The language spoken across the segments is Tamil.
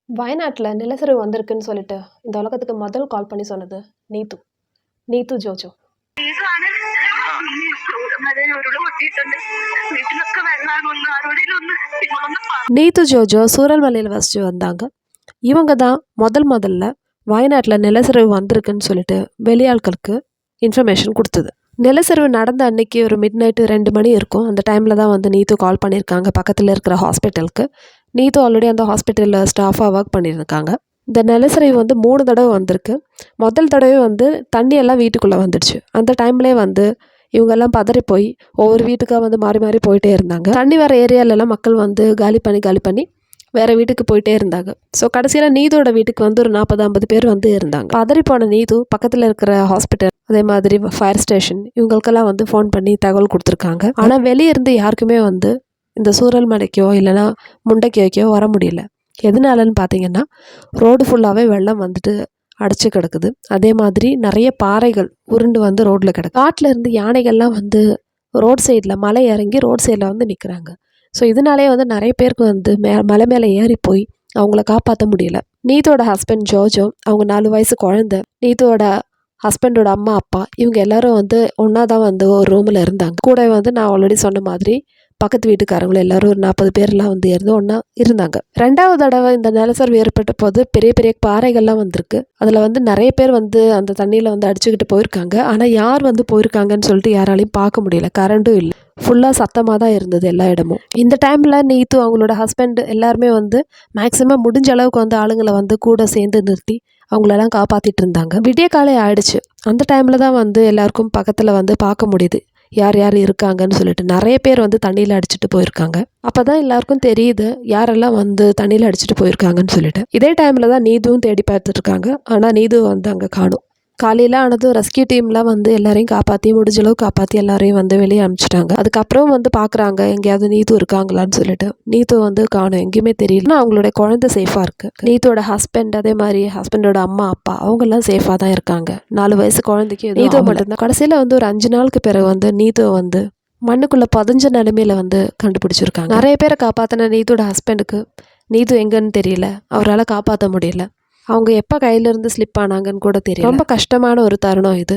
வயநாட்டுல நிலச்சரிவு வந்திருக்குன்னு சொல்லிட்டு இந்த உலகத்துக்கு முதல் கால் பண்ணி சொன்னது நீத்து. நீத்து ஜோஜோ. நீத்து ஜோஜோ சூரல்மலையில் வசிச்சு வந்தாங்க. இவங்க தான் முதல்ல வயநாட்டில் நிலச்சரிவு வந்திருக்குன்னு சொல்லிட்டு வெளியாட்களுக்கு இன்ஃபர்மேஷன் கொடுத்தது. நிலச்சரிவு நடந்த அன்னைக்கு ஒரு மிட் நைட்டு 2 மணி இருக்கும். அந்த டைமில் தான் வந்து நீத்து கால் பண்ணியிருக்காங்க பக்கத்தில் இருக்கிற ஹாஸ்பிட்டலுக்கு. நீத்து ஆல்ரெடி அந்த ஹாஸ்பிட்டலில் ஸ்டாஃபாக ஒர்க் பண்ணியிருக்காங்க. இந்த நிலச்சரிவு வந்து 3 தடவை வந்திருக்கு. முதல் தடவை வந்து தண்ணியெல்லாம் வீட்டுக்குள்ளே வந்துடுச்சு. அந்த டைம்லேயே வந்து இவங்கெல்லாம் பதறி போய் ஒவ்வொரு வீட்டுக்காக வந்து மாறி மாறி போயிட்டே இருந்தாங்க. தண்ணி வர ஏரியாலெல்லாம் மக்கள் வந்து காலி பண்ணி வேறு வீட்டுக்கு போயிட்டே இருந்தாங்க. ஸோ கடைசியில் நீதோட வீட்டுக்கு வந்து ஒரு 40-50 பேர் வந்து இருந்தாங்க. பதறி போன நீது பக்கத்தில் இருக்கிற ஹாஸ்பிட்டல், அதே மாதிரி ஃபயர் ஸ்டேஷன், இவங்களுக்கெல்லாம் வந்து ஃபோன் பண்ணி தகவல் கொடுத்துருக்காங்க. ஆனால் வெளியே இருந்து யாருக்குமே வந்து இந்த சூரல்மலைக்கோ இல்லைனா முண்டைக்கோய்க்கோ வர முடியல. எதனாலன்னு பார்த்தீங்கன்னா ரோடு ஃபுல்லாகவே வெள்ளம் வந்துட்டு அடைச்சி கிடக்குது. அதே மாதிரி நிறைய பாறைகள் உருண்டு வந்து ரோட்டில் கிடக்கு. காட்டில் இருந்து யானைகள்லாம் வந்து ரோட் சைடில் மலை இறங்கி ரோட் சைடில் வந்து நிற்கிறாங்க. ஸோ இதனாலே வந்து நிறைய பேருக்கு வந்து மலை மேலே ஏறி போய் அவங்கள காப்பாற்ற முடியல. நீத்தோட ஹஸ்பண்ட் ஜோஜோ, அவங்க 4 வயசு குழந்தை, நீத்தோட ஹஸ்பண்டோட அம்மா அப்பா, இவங்க எல்லாரும் வந்து ஒன்றா தான் வந்து ஒரு ரூமில் இருந்தாங்க. கூட வந்து நான் ஆல்ரெடி சொன்ன மாதிரி பக்கத்து வீட்டுக்காரங்களும் எல்லாரும் ஒரு 40 பேர்லாம் வந்து ஒன்றா இருந்தாங்க. 2வது தடவை இந்த நிலச்சரிவு ஏற்பட்ட போது பெரிய பெரிய பாறைகள்லாம் வந்திருக்கு. அதில் வந்து நிறைய பேர் வந்து அந்த தண்ணியில் வந்து அடிச்சுக்கிட்டு போயிருக்காங்க. ஆனால் யார் வந்து போயிருக்காங்கன்னு சொல்லிட்டு யாராலையும் பார்க்க முடியல. கரண்ட்டும் இல்லை, ஃபுல்லாக சத்தமாக தான் இருந்தது எல்லா இடமும். இந்த டைமில் நீத்து அவங்களோட ஹஸ்பண்ட் எல்லாருமே வந்து மேக்ஸிமம் முடிஞ்ச அளவுக்கு வந்து ஆளுங்களை வந்து கூட சேர்ந்து நிறுத்தி அவங்களெல்லாம் காப்பாற்றிட்டு இருந்தாங்க. விடிய காலை ஆயிடுச்சு. அந்த டைமில் தான் வந்து எல்லாருக்கும் பக்கத்தில் வந்து பார்க்க முடியுது யார் யார் இருக்காங்கன்னு சொல்லிட்டு. நிறைய பேர் வந்து தண்ணியில் அடிச்சுட்டு போயிருக்காங்க. அப்போ தான் எல்லாருக்கும் தெரியுது யாரெல்லாம் வந்து தண்ணியில் அடிச்சுட்டு போயிருக்காங்கன்னு சொல்லிட்டு. இதே டைமில் தான் நீதுவும் தேடி பார்த்துட்ருக்காங்க. ஆனால் நீது வந்து அங்கே காணும். காலையில் ஆனதும் ரெஸ்கியூ டீம்லாம் வந்து எல்லாரையும் காப்பாற்றி முடிஞ்ச அளவுக்கு காப்பாற்றி எல்லாரையும் வந்து வெளியே அனுப்பிச்சிட்டாங்க. அதுக்கப்புறம் வந்து பார்க்குறாங்க எங்கேயாவது நீத்து இருக்காங்களான்னு சொல்லிட்டு. நீத்து வந்து காணும், எங்கேயுமே தெரியல. அவங்களுடைய குழந்தை சேஃபாக இருக்குது. நீத்தோட ஹஸ்பண்ட், அதே மாதிரி ஹஸ்பண்டோட அம்மா அப்பா, அவங்கெல்லாம் சேஃபாக தான் இருக்காங்க. 4 வயசு குழந்தைக்கு நீத்து மட்டும்தான். கடைசியில் வந்து ஒரு 5 நாளுக்கு பிறகு வந்து நீத்து வந்து மண்ணுக்குள்ளே புதஞ்ச நிலைமையில வந்து கண்டுபிடிச்சிருக்காங்க. நிறைய பேரை காப்பாற்றின நீத்தோட ஹஸ்பண்டுக்கு நீத்து எங்கன்னு தெரியல, அவரால் காப்பாற்ற முடியல. அவங்க எப்போ கையிலேருந்து ஸ்லிப் ஆனாங்கன்னு கூட தெரியல. ரொம்ப கஷ்டமான ஒரு தருணம் இது.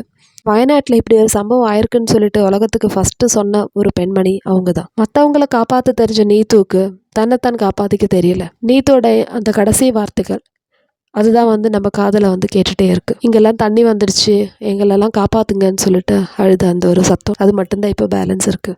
வயநாட்டில் இப்படி ஒரு சம்பவம் ஆயிருக்குன்னு சொல்லிட்டு உலகத்துக்கு ஃபஸ்ட்டு சொன்ன ஒரு பெண்மணி அவங்க தான். மற்றவங்கள காப்பாற்ற தெரிஞ்ச நீத்துவுக்கு தன்னைத்தான் காப்பாற்றிக்க தெரியல. நீத்தோட அந்த கடைசி வார்த்தைகள் அதுதான் வந்து நம்ம காதில் வந்து கேட்டுகிட்டே இருக்குது. இங்கெல்லாம் தண்ணி வந்துடுச்சு, எங்களெல்லாம் காப்பாற்றுங்கன்னு சொல்லிட்டு அழுத அந்த ஒரு சத்தம், அது மட்டும்தான் இப்போ பேலன்ஸ் இருக்குது.